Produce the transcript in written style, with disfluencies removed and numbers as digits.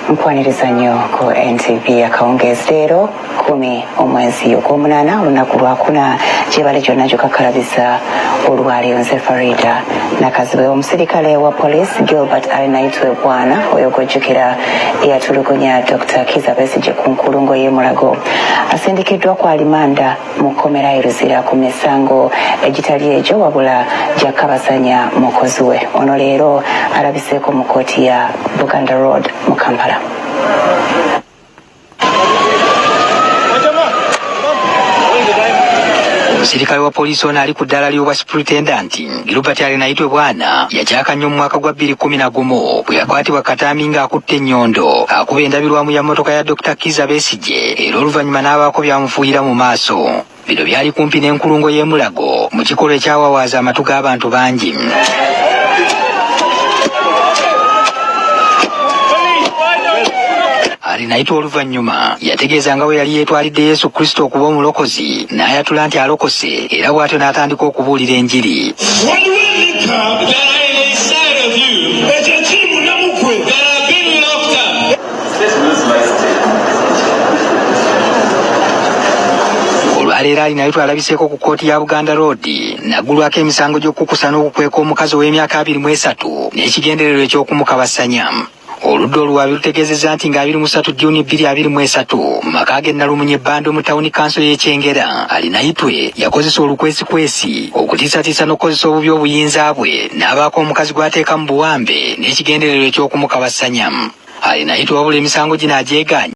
Nkwaniriza nnyo ku NTV akawungeezi leero 10 omwezi ogw'omunana olunaku lwakuna gyebale gyonna gyokakalabiza olwaleero nze Farida Nakazibwe omusirikale wa poliisi Gilbert Alinaitwe Bwana oyo gw'ojjukira eyatulugunya Dr. Kizza Besigye ku nkulungo y'e Mulago asindikiddwa ku alimanda mu kkomera e Luzira ku misango egitali egyo wabula gy'akabasanya mukozi we ono leero alabiseeko mu kkooti ya Buganda Road mu Kampala. Omusirikale wa poliisi ono ali ku ddala ly'obwa superintendent Gilbert Alinaitwe Bwana yakyaka nnyo mu mwaka gwa 2011 bwe yakwatibwa Kataami ng'akutte ennyondo akuba endabirwamu ya mmotoka ya Dr. Kizza Besigye era oluvannyuma n'abaako byamufuuyira mu maaso. Bino byali kumpi n'enkulungo y'e Mulago mu kikolwa ekyawawaaza amatu g'abantu bangi. Alinaitwe oluvannyuma yategeeza nga bwe yali yeetwalidde Yesu Kristo okuba omulokozi n'ayatula nti alokose era bw'atyo n'atandika okubuulira enjiri. Olwaleero Alinaitwe alabiseeko ku kkooti ya Buganda Road naggulwako emisango gy'okukusa n'okukweka omukazi ow'emyaka 23 n'ekigendererwa eky'okumukabasanya. Oludda oluwaabi lutegeezezza nti nga 23 Juni 2023 mu maka ge Nnalumunye Ebbando mu tawuni kanso y'Ekyengera Alinaitwe yakozesa olukwesikwesi okutiisatiisa n'okukozesa obubi obuyinza bwe n'abaako omukazi gw'ateeka mu buwambe n'ekigendererwa eky'okumukabasanya. Alinaitwe wabula emisango gino agyegaanye.